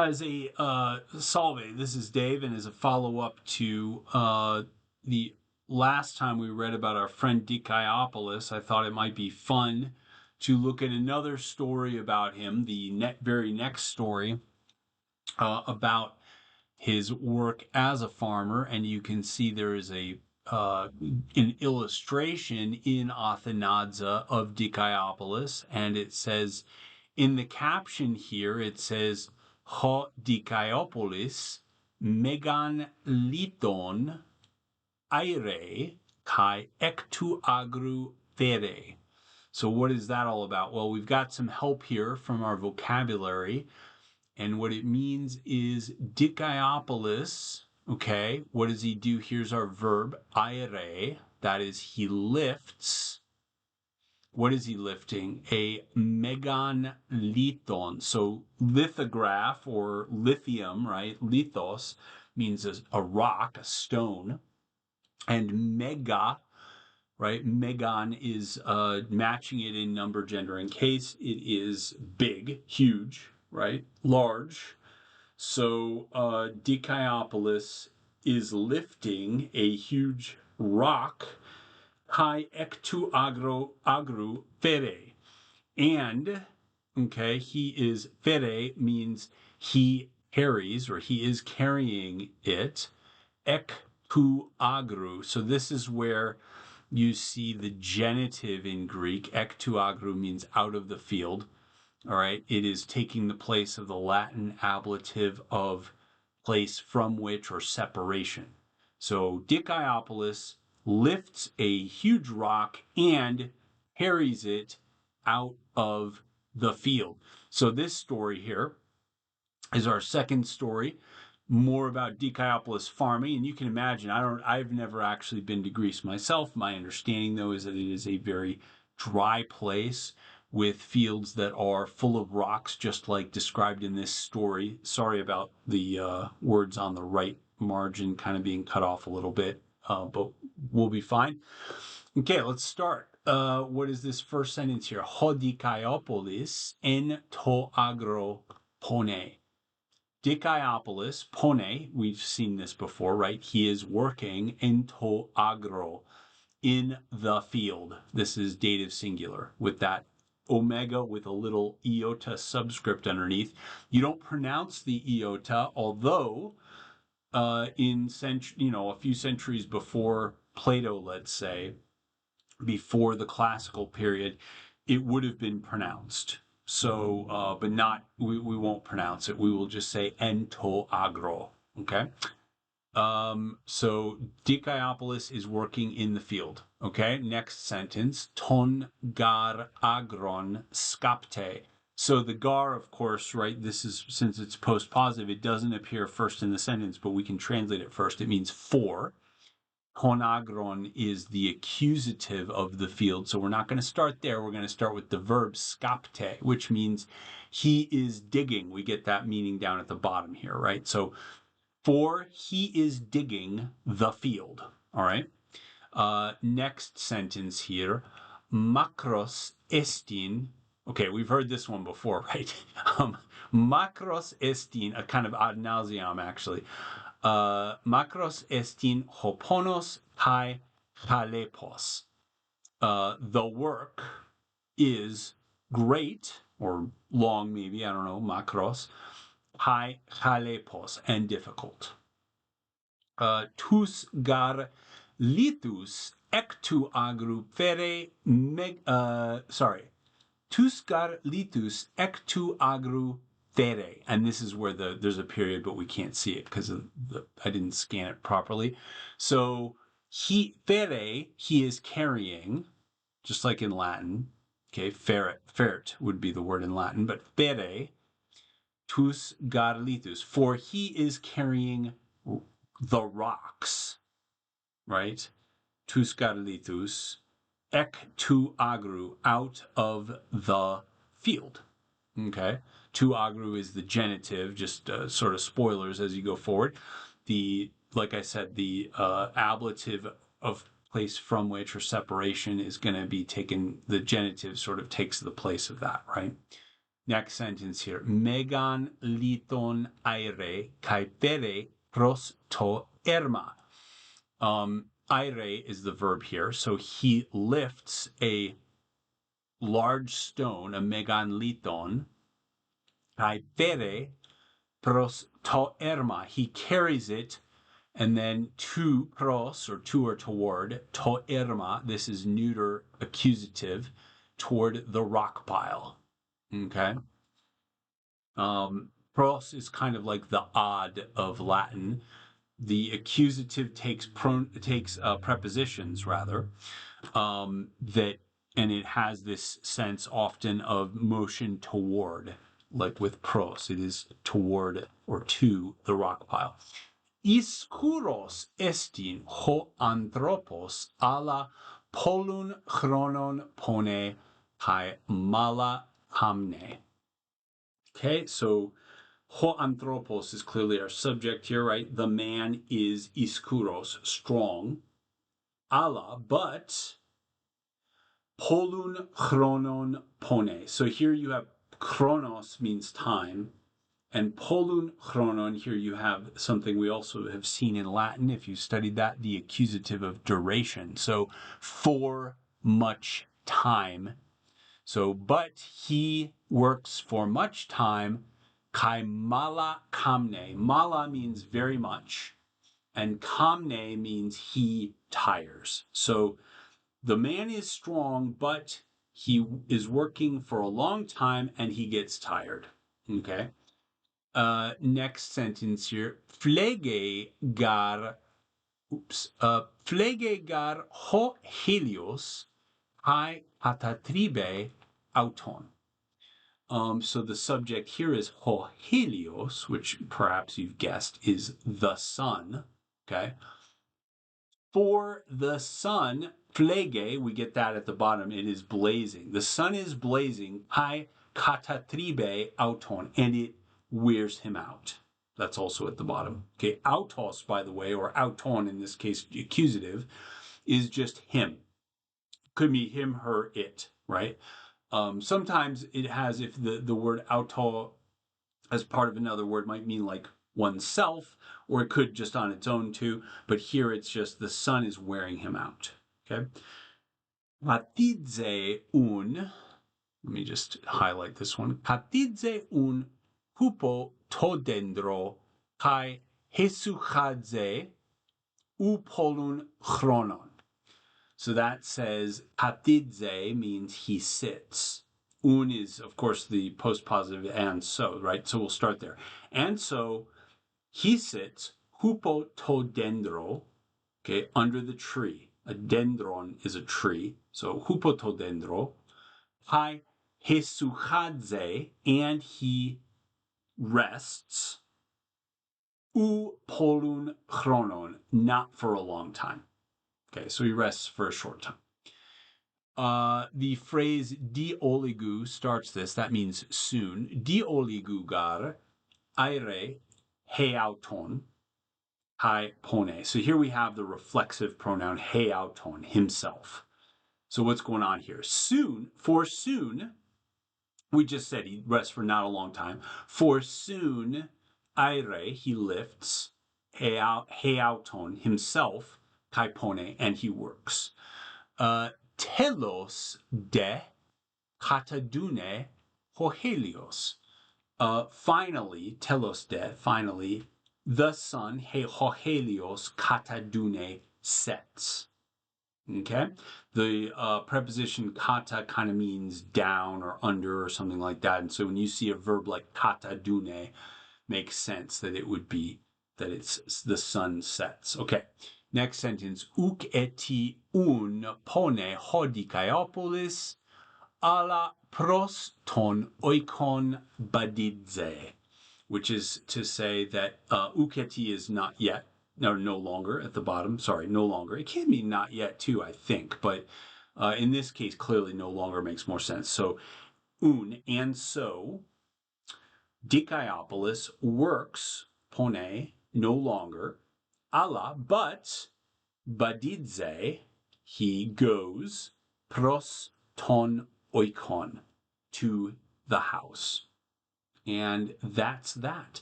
As a salve, this is Dave, and as a follow-up to the last time we read about our friend Dikaiopolis, I thought it might be fun to look at another story about him, the very next story about his work as a farmer. And you can see there is an illustration in Athanadza of Dikaiopolis, and it says in the caption here, it says Ho Dikaiopolis megan liton aire kai ektu agru fere. So what is that all about? Well, we've got some help here from our vocabulary. And what it means is Dikaiopolis, okay, what does he do? Here's our verb, aire, that is he lifts. What is he lifting? A megan liton. So lithograph or lithium, right? Lithos means a rock, a stone. And mega, right? Megan is matching it in number, gender, and case. It is big, huge, right? Large. So Dikaiopolis is lifting a huge rock, kai ektu agru fere. And, okay, he is, fere means he carries, or he is carrying it, ektu agru. So this is where you see the genitive in Greek. Ektu agru means out of the field. All right, it is taking the place of the Latin ablative of place from which or separation. So Dikaiopolis lifts a huge rock and carries it out of the field. So this story here is our second story, more about Dikaiopolis farming. And you can imagine, I've never actually been to Greece myself. My understanding, though, is that it is a very dry place with fields that are full of rocks, just like described in this story. Sorry about the words on the right margin kind of being cut off a little bit, but we'll be fine. Okay, let's start. What is this first sentence here? Ho Dikaiopolis en to agro pone. Dikaiopolis, pone, we've seen this before, right? He is working en to agro, in the field. This is dative singular with that omega with a little iota subscript underneath. You don't pronounce the iota, although a few centuries before Plato, let's say, before the classical period, it would have been pronounced. So, but not, we won't pronounce it. We will just say ento agro, okay? So Dikaiopolis is working in the field. Okay, next sentence, ton gar agron skapte. So the gar, of course, right, this is, since it's post-positive, it doesn't appear first in the sentence, but we can translate it first. It means for. Ton agron is the accusative of the field. So we're not going to start there. We're going to start with the verb skapte, which means he is digging. We get that meaning down at the bottom here, right? So for he is digging the field. All right. Next sentence here. Makros estin. Okay, we've heard this one before, right? Makros estin, a kind of ad nauseam actually. Makros estin hoponos kai chalepos. The work is great, or long maybe, I don't know, makros, kai chalepos, and difficult. Tus gar litus ectu agru fere tus gar litus ectu agru fere. And this is where there's a period, but we can't see it because I didn't scan it properly. So fere, he is carrying, just like in Latin. Okay, feret would be the word in Latin, but fere, tus gar litus, for he is carrying the rocks, right? Tus gar litus, ek tu agru, out of the field. Okay, tu agru is the genitive, just sort of spoilers as you go forward. Like I said, the ablative of place from which or separation is going to be taken, the genitive sort of takes the place of that, right? Next sentence here. Megan liton aire kai pere pros to erma. Aire is the verb here. So he lifts a large stone, a megan liton, kai pere pros to erma. He carries it, and then to pros, or to or toward, to erma, this is neuter accusative, toward the rock pile. Okay. Pros is kind of like the odd of Latin. The accusative takes prepositions rather, that, and it has this sense often of motion toward, like with pros, it is toward or to the rock pile. Iskouros estin ho anthropos ala polun chronon pone kai mala hamne. Okay, so ho anthropos is clearly our subject here, right? The man is iskouros, strong. Ala, but polun chronon pone. So here you have chronos means time, and polun chronon, here you have something we also have seen in Latin, if you studied that, the accusative of duration. So for much time. So, but he works for much time. Kai mala kamne. Mala means very much, and kamne means he tires. So the man is strong, but he is working for a long time and he gets tired. Okay. Next sentence here. Flege gar ho helios kai patatribe auton. So the subject here is ho helios, which perhaps you've guessed is the sun. Okay. For the sun, flege, we get that at the bottom. It is blazing. The sun is blazing. Hai katatribe auton, and it wears him out. That's also at the bottom. Okay, autos, by the way, or auton in this case, accusative, is just him. Could be him, her, it, right? Sometimes it has, if the word auto as part of another word might mean like oneself, or it could just on its own too, but here it's just the sun is wearing him out. Okay. Katidze un, let me just highlight this one. Katidze un hupo todendro kai hesuchadze upolun chronon. So that says katidze means he sits. Un is, of course, the postpositive and so, right? So we'll start there. And so he sits, hupo to dendro, okay, under the tree. A dendron is a tree. So hupo to dendro. Hai hesuchadze, and he rests. U polun chronon, not for a long time. Okay, so he rests for a short time. The phrase di oligu starts this. That means soon. Di oligu gar aire heauton kai pone. So here we have the reflexive pronoun heauton, himself. So what's going on here? Soon, for soon, we just said he rests for not a long time. For soon, aire, he lifts, heauton, himself, kai pone, and he works. Telos de katadune hohelios. Finally, telos de, finally, the sun, hohelios, katadune, sets. Okay? The preposition kata kind of means down or under or something like that. And so when you see a verb like katadune, makes sense that it would be that it's the sun sets. Okay. Next sentence. Uk eti un pone ho Dikaiopolis ala pros ton oikon badidze, which is to say that uketi is not yet, no longer at the bottom. Sorry, no longer. It can mean not yet too, I think, but in this case, clearly no longer makes more sense. So un, and so Dikaiopolis works, pone, no longer, ala, but badidze, he goes, pros ton oikon, to the house. And that's that.